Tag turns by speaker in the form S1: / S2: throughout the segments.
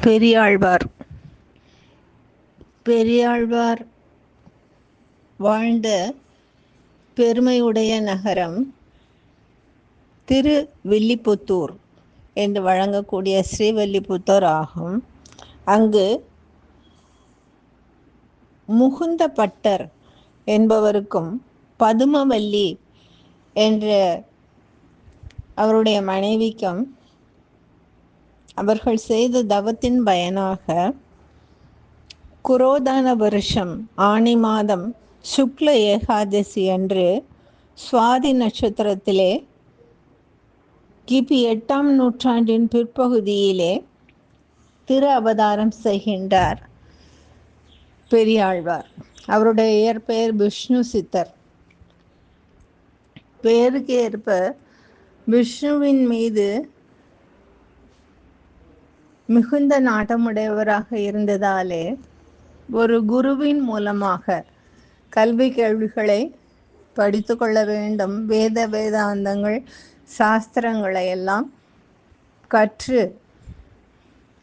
S1: பெரியாழ்வார் பெரியாழ்வார் வாழ்ந்த பெருமையுடைய நகரம் திருவில்லிபுத்தூர் என்று வழங்கக்கூடிய ஸ்ரீவில்லிபுத்தூர் ஆகும். அங்கு முகுந்த பட்டர் என்பவருக்கும் பதுமவல்லி என்ற அவருடைய மனைவிக்கும் அவர்கள் செய்த தவத்தின் பயனாக குரோதான வருஷம் ஆனி மாதம் சுக்ல ஏகாதசி அன்று சுவாதி நட்சத்திரத்திலே கிபி 8ஆம் நூற்றாண்டின் பிற்பகுதியிலே திரு அவதாரம் செய்கின்றார் பெரியாழ்வார். அவருடைய இயற்பெயர் விஷ்ணு சித்தர். பெயருக்கு ஏற்ப விஷ்ணுவின் மீது மிகுந்த நாட்டமுடையவராக இருந்ததாலே ஒரு குருவின் மூலமாக கல்வி கேள்விகளை படித்து கொள்ள வேண்டும், வேதாந்தங்கள் சாஸ்திரங்களை எல்லாம் கற்று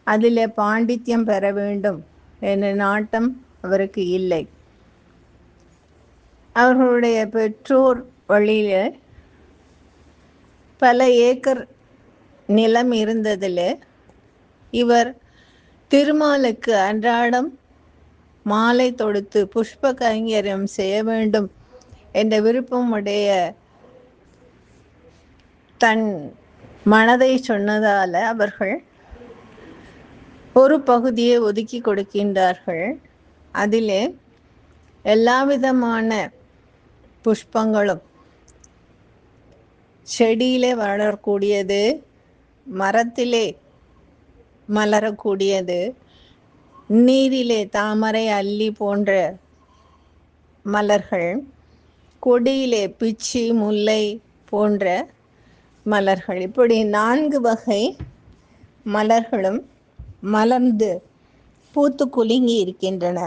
S1: அதிலே பாண்டித்யம் பெற வேண்டும் என்ற நாட்டம் அவருக்கு இல்லை. அவர்களுடைய பெற்றோர் வழியில் பல ஏக்கர் நிலம் இருந்ததில் இவர் திருமாலுக்கு அன்றாடம் மாலை தொடுத்து புஷ்ப கைங்கரியம் செய்ய வேண்டும் என்ற விருப்பமுடைய தன் மனதை சொன்னதால் அவர்கள் ஒரு பகுதியை ஒதுக்கி கொடுக்கின்றார்கள். அதிலே எல்லா விதமான புஷ்பங்களும் செடியிலே வளரக்கூடியது, மரத்திலே மலரக்கூடியது, நீரிலே தாமரை அல்லி போன்ற மலர்கள், கொடியிலே பிச்சி முல்லை போன்ற மலர்கள், இப்படி 4 வகை மலர்களும் மலர்ந்து பூத்து குலுங்கி இருக்கின்றன.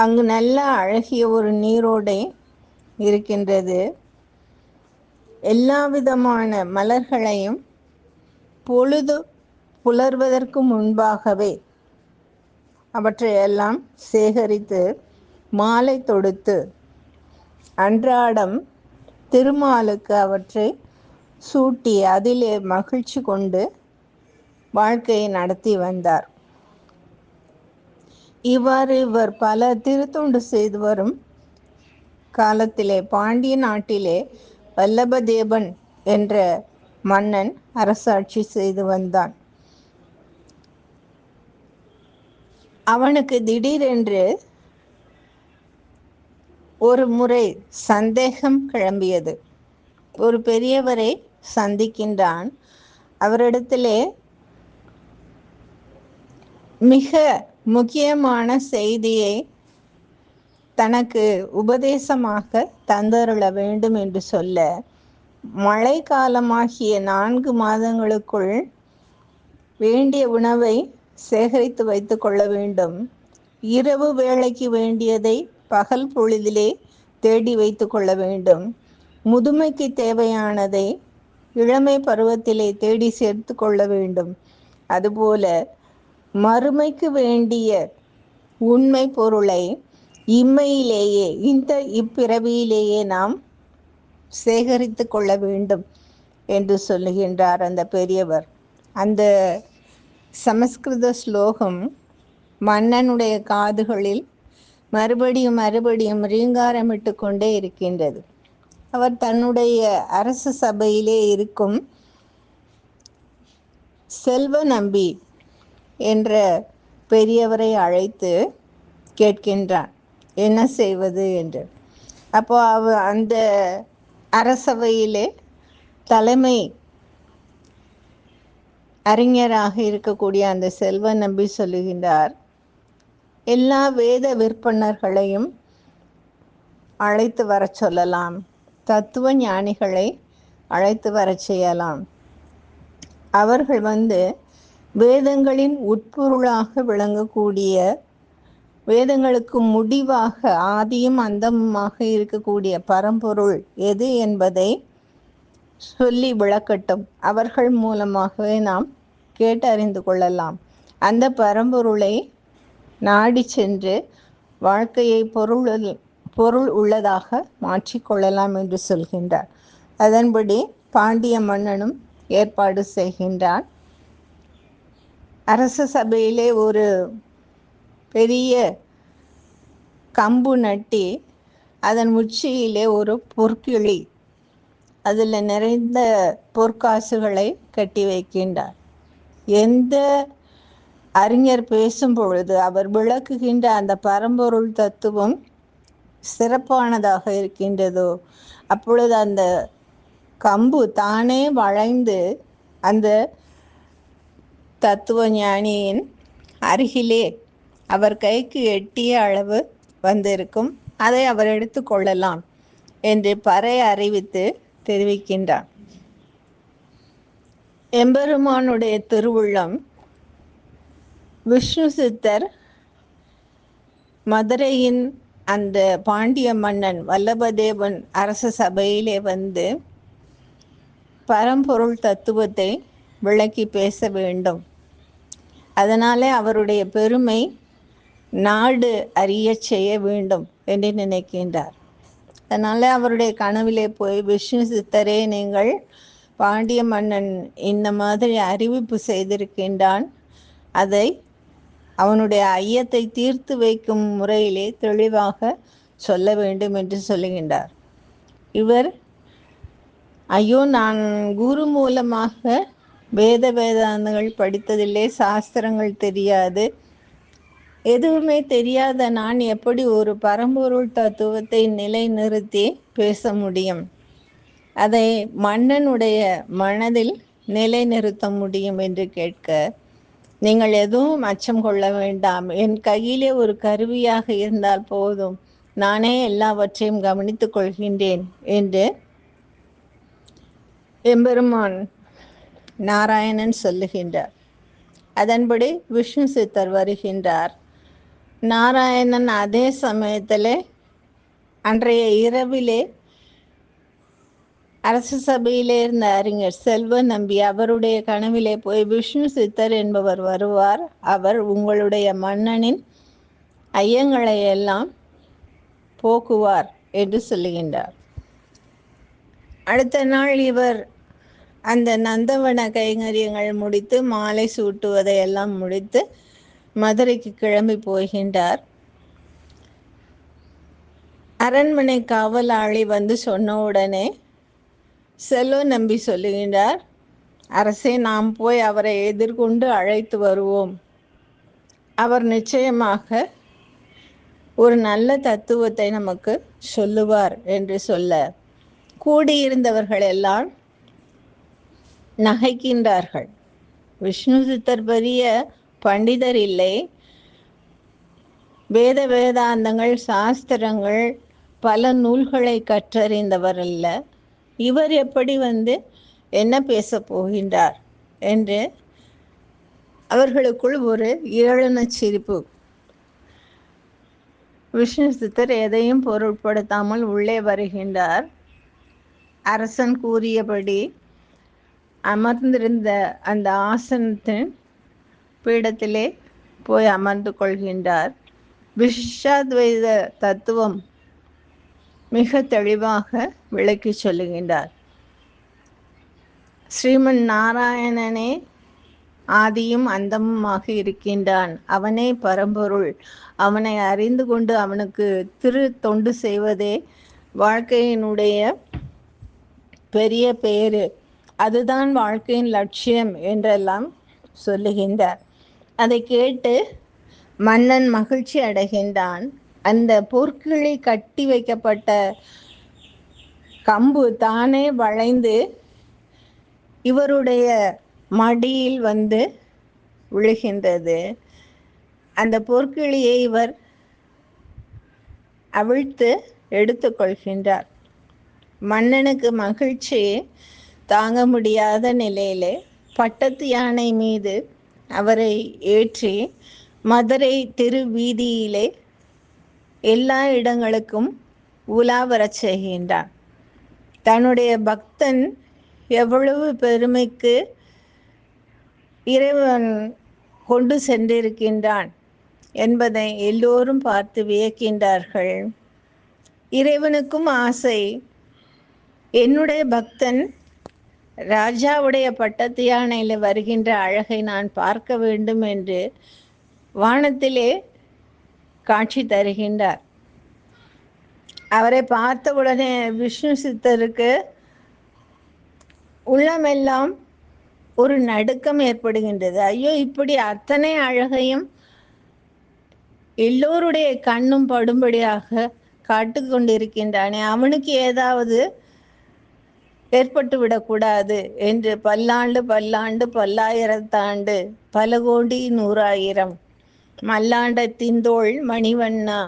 S1: அங்கு நல்ல அழகிய ஒரு நீரோடை இருக்கின்றது. எல்லா விதமான மலர்களையும் பொழுது புலர்வதற்கு முன்பாகவே அவற்றையெல்லாம் சேகரித்து மாலை தொடுத்து அன்றாடம் திருமாலுக்கு அவற்றை சூட்டி அதிலே மகிழ்ச்சி கொண்டு வாழ்க்கையை நடத்தி வந்தார். இவ்வாறு இவர் பல திருத்தொண்டு செய்து வரும் காலத்திலே பாண்டிய நாட்டிலே வல்லபதேவன் என்ற மன்னன் அரசாட்சி செய்து வந்தான். அவனுக்கு திடீரென்று ஒரு முறை சந்தேகம் கிளம்பியது. ஒரு பெரியவரை சந்திக்கின்றான். அவரிடத்திலே மிக முக்கியமான செய்தியை தனக்கு உபதேசமாக தந்தருள வேண்டும் என்று சொல்ல, மழை காலமாகிய 4 மாதங்களுக்குள் வேண்டிய உணவை சேகரித்து வைத்து கொள்ள வேண்டும், இரவு வேளைக்கு வேண்டியதை பகல் பொழுதிலே தேடி வைத்து கொள்ள வேண்டும், முதுமைக்கு தேவையானதை இளமை பருவத்திலே தேடி சேர்த்து கொள்ள வேண்டும், அதுபோல மறுமைக்கு வேண்டிய உண்மை பொருளை இம்மையிலேயே இப்பிறவியிலேயே நாம் சேகரித்து கொள்ள வேண்டும் என்று சொல்லுகின்றார் அந்த பெரியவர். அந்த சமஸ்கிருத ஸ்லோகம் மன்னனுடைய காதுகளில் மறுபடியும் மறுபடியும் ரீங்காரமிட்டு கொண்டே இருக்கின்றது. அவர் தன்னுடைய அரச சபையிலே இருக்கும் செல்வ நம்பி என்ற பெரியவரை அழைத்து கேட்கின்றான் என்ன செய்வது என்று. அப்போ அந்த அரசவையிலே தலைமை அறிஞராக இருக்கக்கூடிய அந்த செல்வ நம்பி சொல்லுகின்றார், எல்லா வேத விற்பனர்களையும் அழைத்து வர சொல்லலாம், தத்துவ ஞானிகளை அழைத்து வர செய்யலாம், அவர்கள் வேதங்களின் உட்பொருளாக விளங்கக்கூடிய, வேதங்களுக்கு முடிவாக ஆதியும் அந்தமுமாக இருக்கக்கூடிய பரம்பொருள் எது என்பதை சொல்லி விளக்கட்டும், அவர்கள் மூலமாகவே நாம் கேட்டு அறிந்து கொள்ளலாம். அந்த பரம்பொருளை நாடி சென்று வாழ்க்கையை பொருள் உள்ளதாக மாற்றிக்கொள்ளலாம் என்று சொல்கின்றார். அதன்படி பாண்டிய மன்னனும் ஏற்பாடு செய்கின்றான். அரச சபையிலே ஒரு பெரிய கம்பு நட்டி அதன் உச்சியிலே ஒரு பொற்கிளி அதில் நிறைந்த பொற்காசுகளை கட்டி வைக்கின்றார். எந்த அறிஞர் பேசும் பொழுது அவர் விளக்குகின்ற அந்த பரம்பொருள் தத்துவம் சிறப்பானதாக இருக்கின்றதோ அப்பொழுது அந்த கம்பு தானே வளைந்து அந்த தத்துவ ஞானியின் அருகிலே அவர் கைக்கு எட்டிய அளவு வந்திருக்கும். அதை அவர் எடுத்து கொள்ளலாம் என்று பறை அறிவித்து தெரிவிக்கின்றார். எம்பெருமானுடைய திருவுள்ளம் விஷ்ணு சித்தர் மதுரையின் அந்த பாண்டிய மன்னன் வல்லபதேவன் அரச சபையிலே வந்து பரம்பொருள் தத்துவத்தை விளக்கி பேச வேண்டும். அதனாலே அவருடைய பெருமை நாடு அறிய செய்ய வேண்டும் என்று நினைக்கின்றார். அதனால அவருடைய கனவிலே போய் விஷ்ணு சித்தரே, நீங்கள் பாண்டிய மன்னன் இந்த மாதிரி அறிவிப்பு செய்திருக்கின்றான், அதை அவனுடைய ஐயத்தை தீர்த்து வைக்கும் முறையிலே தெளிவாக சொல்ல வேண்டும் என்று சொல்லுகின்றார். இவர், ஐயோ, நான் குரு மூலமாக வேதாந்தங்கள் படித்ததில்லை, சாஸ்திரங்கள் தெரியாது, எதுவுமே தெரியாத நான் எப்படி ஒரு பரம்பொருள் தத்துவத்தை நிலைநிறுத்தி பேச முடியும், அதை மன்னனுடைய மனதில் நிலைநிறுத்த முடியும் என்று கேட்க, நீங்கள் எதுவும் அச்சம் கொள்ள வேண்டாம், என் கையிலே ஒரு கருவியாக இருந்தால் போதும், நானே எல்லாவற்றையும் கவனித்துக் கொள்கின்றேன் என்று எம்பெருமான் நாராயணன் சொல்லுகின்றார். அதன்படி விஷ்ணு சித்தர் வருகின்றார். நாராயணன் அதே சமயத்தில் அன்றைய இரவிலே அரச சபையிலே இருந்த அறிஞர் செல்வ நம்பி அவருடைய கனவிலே போய் விஷ்ணு சித்தர் என்பவர் வருவார், அவர் உங்களுடைய மன்னனின் ஐயங்களை எல்லாம் போக்குவார் என்று சொல்லுகின்றார். அடுத்த நாள் இவர் அந்த நந்தவன கைங்கரியங்கள் முடித்து மாலை சூட்டுவதை எல்லாம் முடித்து மதுரைக்கு கிளம்பி போகின்றார். அரண்மனை காவலாளி வந்து சொன்ன உடனே செல்வ நம்பி சொல்லுகின்றார், அரசே, நாம் போய் அவரை எதிர்கொண்டு அழைத்து வருவோம், அவர் நிச்சயமாக ஒரு நல்ல தத்துவத்தை நமக்கு சொல்லுவார் என்று சொல்ல, கூடியிருந்தவர்கள் எல்லாம் நகைக்கின்றார்கள். விஷ்ணு சித்தர் பெரிய பண்டிதர் இல்லை, வேதாந்தங்கள் சாஸ்திரங்கள் பல நூல்களை கற்றறிந்தவர் அல்ல, இவர் எப்படி வந்து என்ன பேச போகின்றார் என்று அவர்களுக்குள் ஒரு ஏளன சிரிப்பு. விஷ்ணு சித்தர் எதையும் பொருட்படுத்தாமல் உள்ளே வருகின்றார். அரசன் கூறியபடி அமர்ந்திருந்த அந்த ஆசனத்தின் பீடத்திலே போய் அமர்ந்து கொள்கின்றார். விசிஷ்டாத்வைத தத்துவம் மிக தெளிவாக விளக்கி சொல்லுகின்றார். ஸ்ரீமன் நாராயணனே ஆதியும் அந்தமுமாக இருக்கின்றான், அவனே பரம்பொருள், அவனை அறிந்து கொண்டு அவனுக்கு திரு தொண்டு செய்வதே வாழ்க்கையினுடைய பெரிய பேரு, அதுதான் வாழ்க்கையின் லட்சியம் என்றெல்லாம் சொல்லுகின்றார். அதை கேட்டு மன்னன் மகிழ்ச்சி அடைகின்றான். அந்த பொற்கிளி கட்டி வைக்கப்பட்ட கம்பு தானே வளைந்து இவருடைய மடியில் வந்து விழுகின்றது. அந்த பொற்கிளியை இவர் அவிழ்த்து எடுத்துக்கொள்கின்றார். மன்னனுக்கு மகிழ்ச்சி தாங்க முடியாத நிலையிலே பட்டத்து யானை மீது அவரை ஏற்றி மதுரை திருவீதியிலே எல்லா இடங்களுக்கும் உலா வரச் செய்கின்றான். தன்னுடைய பக்தன் எவ்வளவு பெருமைக்கு இறைவன் கொண்டு சென்றிருக்கின்றான் என்பதை எல்லோரும் பார்த்து வியக்கின்றார்கள். இறைவனுக்கும் ஆசை, என்னுடைய பக்தன் ராஜாவுடைய பட்டத்து யானையில் வருகின்ற அழகை நான் பார்க்க வேண்டும் என்று வானத்திலே காட்சி தருகின்றார். அவரை பார்த்தவுடனே விஷ்ணு சித்தருக்கு உள்ளமெல்லாம் ஒரு நடுக்கம் ஏற்படுகின்றது. ஐயோ, இப்படி அத்தனை அழகையும் எல்லோருடைய கண்ணும் படும்படியாக காட்டு கொண்டிருக்கின்றானே, அவனுக்கு ஏதாவது ஏற்பட்டு விடக்கூடாது என்று பல்லாண்டு பல்லாண்டு பல்லாயிரத்தாண்டு பல கோடி நூறாயிரம் மல்லாண்ட திந்தோள் மணிவண்ணா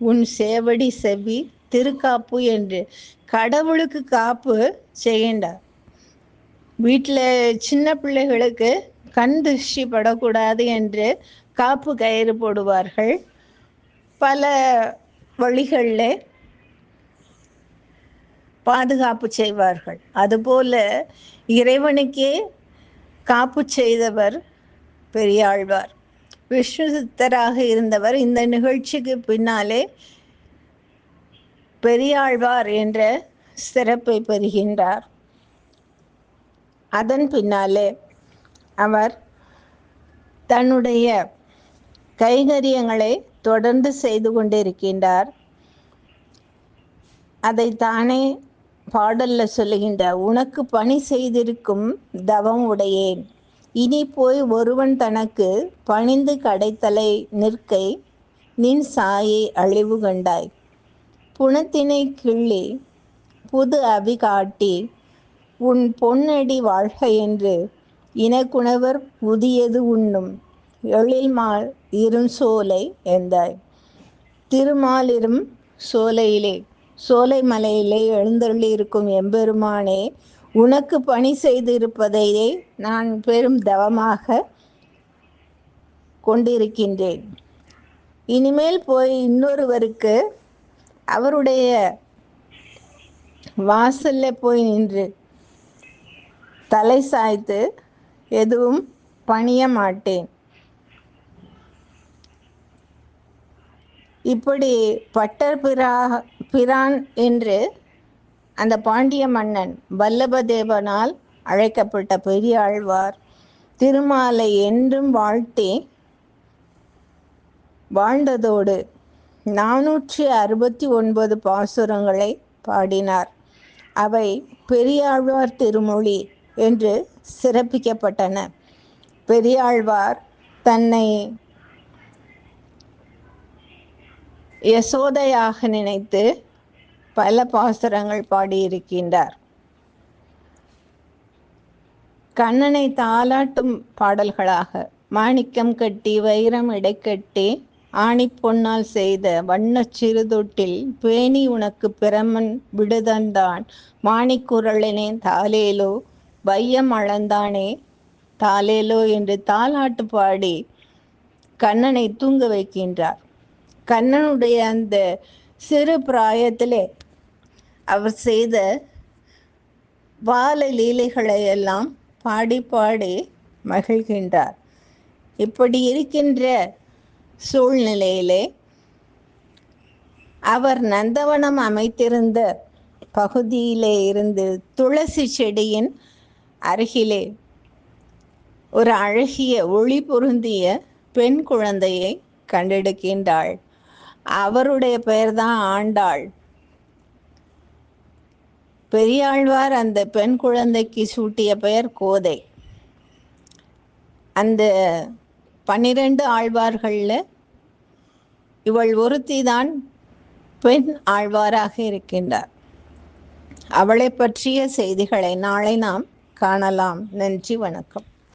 S1: உன் சேவடி செவ்வி திருக்காப்பு என்று கடவுளுக்கு காப்பு செய்கின்றார். வீட்டில் சின்ன பிள்ளைகளுக்கு கண் திருஷ்டி படக்கூடாது என்று காப்பு கயிறு போடுவார்கள். பல வழிகளில் பாதுகாப்பு செய்வார்கள். அதுபோல இறைவனுக்கே காப்பு செய்தவர் பெரியாழ்வார். விஷ்ணு சித்தராக இருந்தவர் இந்த நிகழ்ச்சிக்கு பின்னாலே பெரியாழ்வார் என்ற சிறப்பை பெறுகின்றார். அதன் பின்னாலே அவர் தன்னுடைய கைங்கரியங்களை தொடர்ந்து செய்து கொண்டிருக்கின்றார். அதை தானே பாடல்ல சொல்லுகின்றார். உனக்கு பணி செய்திருக்கும் தவம் உடையேன், இனி போய் ஒருவன் தனக்கு பணிந்து கடைத்தலை நிற்கை நின் சாயை அழிவு கண்டாய், புனத்தினை கிள்ளி புது அவி காட்டி உன் பொன்னடி வாழ்க என்று இனக்குணவர் புதியது உண்ணும் எழில்மால் இருஞ்சோலை எந்தாய். திருமாலிரும் சோலையிலே, சோலை மலையிலே எழுந்தருளி இருக்கும் எம்பெருமானே, உனக்கு பணி செய்திருப்பதையே நான் பெரும் தவமாக கொண்டிருக்கின்றேன். இனிமேல் போய் இன்னொருவருக்கு அவருடைய வாசல்ல போய் நின்று தலை சாய்த்து எதுவும் பணிய மாட்டேன். இப்படி பட்டர் பிரான் என்று அந்த பாண்டிய மன்னன் வல்லபதேவனால் அழைக்கப்பட்ட பெரியாழ்வார் திருமாலை என்றும் வாழ்த்தி வாழ்ந்ததோடு 469 பாசுரங்களை பாடினார். அவை பெரியாழ்வார் திருமொழி என்று சிறப்பிக்கப்பட்டன. பெரியாழ்வார் தன்னை யசோதையாக நினைத்து பல பாசுரங்கள் பாடியிருக்கின்றார். கண்ணனை தாலாட்டும் பாடல்களாக மாணிக்கம் கட்டி வைரம் இடைக்கட்டி ஆணிப்பொன்னால் செய்த வண்ணச் சிறுதொட்டில் பேணி உனக்கு பிரமன் விடுதந்தான் மாணிக்குரலினே தாலேலோ வையம் அளந்தானே தாலேலோ என்று தாலாட்டு பாடி கண்ணனை தூங்க வைக்கின்றார். கண்ணனுடைய அந்த சிறு பிராயத்திலே அவர் செய்த பால லீலைகளை எல்லாம் பாடி பாடி மகிழ்கின்றார். இப்படி இருக்கின்ற சூழ்நிலையிலே அவர் நந்தவனம் அமைத்திருந்த பகுதியிலே இருந்து துளசி செடியின் அருகிலே ஒரு அழகிய ஒளி பொருந்திய பெண் குழந்தையை கண்டெடுக்கின்றாள். அவருடைய பெயர்தான் ஆண்டாள். பெரியாழ்வார் அந்த பெண் குழந்தைக்கு சூட்டிய பெயர் கோதை. அந்த 12 ஆழ்வார்களில் இவள் ஒருத்தி தான் பெண் ஆழ்வாராக இருக்கின்றார். அவளை பற்றிய செய்திகளை நாளை நாம் காணலாம். நன்றி, வணக்கம்.